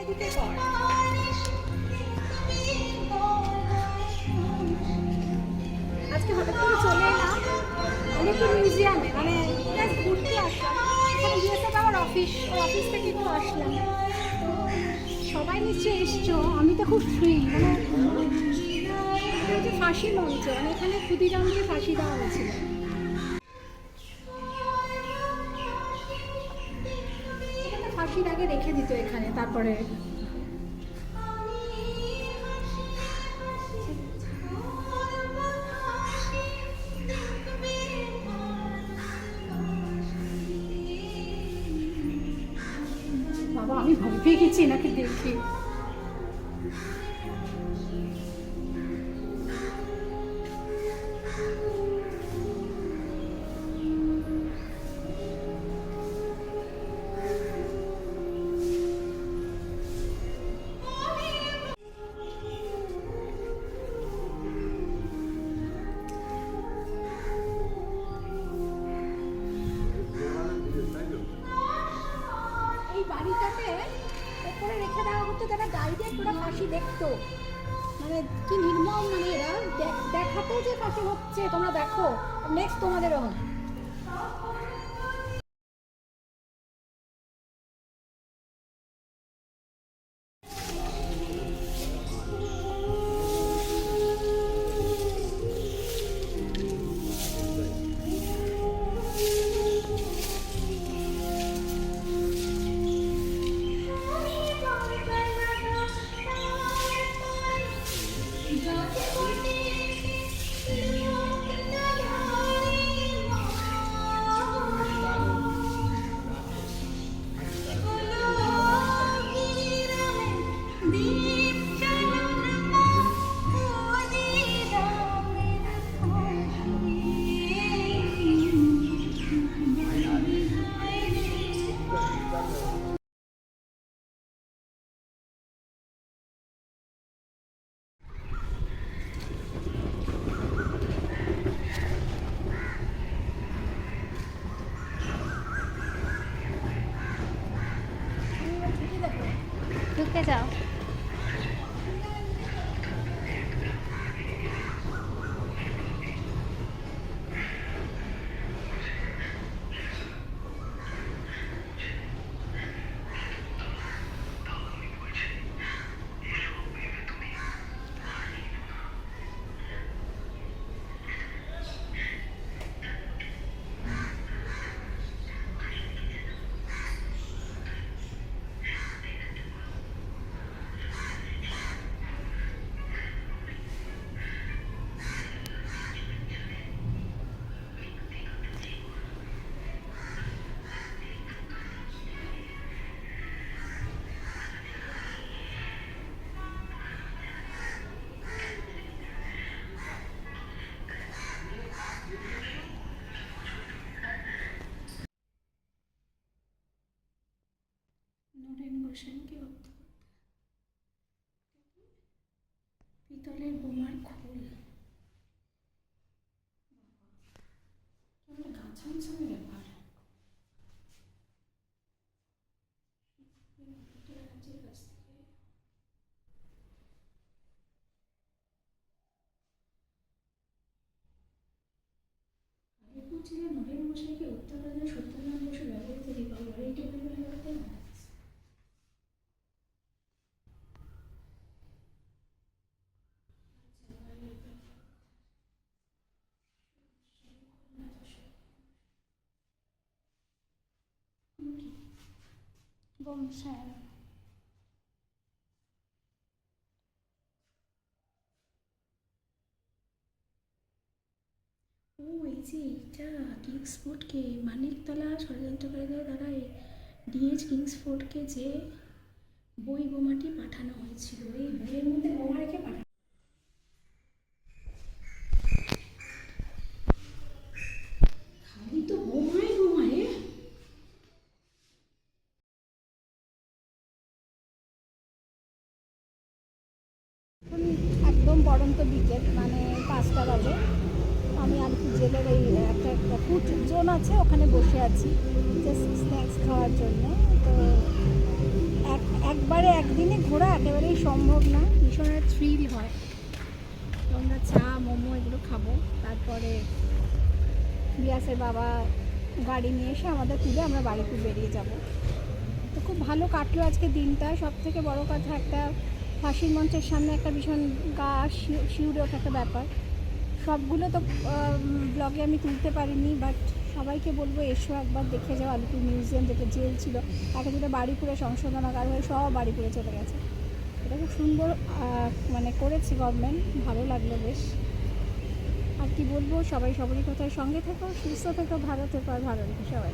এদিকে কর। আজকে হঠাৎ করে চলে এলাম অনেকটা মিউজিয়ামে, মানে ঘুরতে আসলাম। এখানে গিয়েছে আমার অফিস থেকে একটু আসলাম। সবাই নিশ্চয়ই এসছো, আমি তো খুব ফ্রি। মানে যে ফাঁসি মঞ্চ, মানে এখানে ক্ষুদিরাম দিয়ে ফাঁসি দেওয়া হয়েছিল। ফাঁসির আগে রেখে দিত এখানে, তারপরে বাবা আমি ভয় পেয়ে গেছি এনাকে দেখে। এই বাড়িটাতে ওপরে রেখে দেওয়া হতো যারা ডাইরেক্ট ওরা ফাঁসি দেখতো। মানে কি নির্মম, মানে এরা দেখাতো যে ফাঁসি হচ্ছে, তোমরা দেখো, নেক্সট তোমাদেরও হবে। ঢুকে যাও। নরেন গোস্বামীকে হত্যা করতে পিতলের বোমার খোল। গাছামছামি ব্যাপার। আলিপুর জেলায় নরেন গোস্বামীকে হত্যা করার জন্য সত্যনারায়ণ বসু ব্যবহৃত রিভলভার, এই টেবিল ব্যাপারটা মারা গেছে। বংশায় ও এই যে এইটা কিংসফোর্ডকে মানিকতলা ষড়যন্ত্রকারীদের দ্বারা ডিএইচ কিংসফোর্ডকে যে বই বোমাটি পাঠানো হয়েছিল, এই বইয়ের মধ্যে বোমা রেখে পাঠানো। খালি তো বোমাই বোমায়। একদম পড়ন্ত বিকেল, মানে 5টা বাজে। আমি আলিপুর জেলের এই একটা ফুড জোন আছে, ওখানে বসে আছি জাস্ট স্ন্যাক্স খাওয়ার জন্য। তো একবারে একদিনে ঘোরা একেবারেই সম্ভব না, ভীষণ থ্রিল হয়। তো আমরা চা মোমো এগুলো খাবো, তারপরে বিয়াসের বাবা গাড়ি নিয়ে এসে আমাদের তুলে আমরা বাড়িতে বেরিয়ে যাব। তো খুব ভালো কাটলো আজকে দিনটা। সব থেকে বড় কথা, একটা ফাঁসির মঞ্চের সামনে একটা ভীষণ গা শিউরে ওঠা একটা ব্যাপার। সবগুলো তো ব্লগে আমি তুলতে পারিনি, বাট সবাইকে বলবো এসো একবার দেখে যাও আলিপুর মিউজিয়াম, যেটা জেল ছিল, একটা যেটা বাড়িপুরে সংশোধনাগার হয়ে সব বাড়িপুরে চলে গেছে। এটা খুব সুন্দর মানে করেছে গভর্নমেন্ট, ভালো লাগলো বেশ। আর কি বলবো, সবাই সবারই কোথায় সঙ্গে থেকো, সুস্থ থেকো, ভালো থেকো, আর ভালো থেকো সবাই।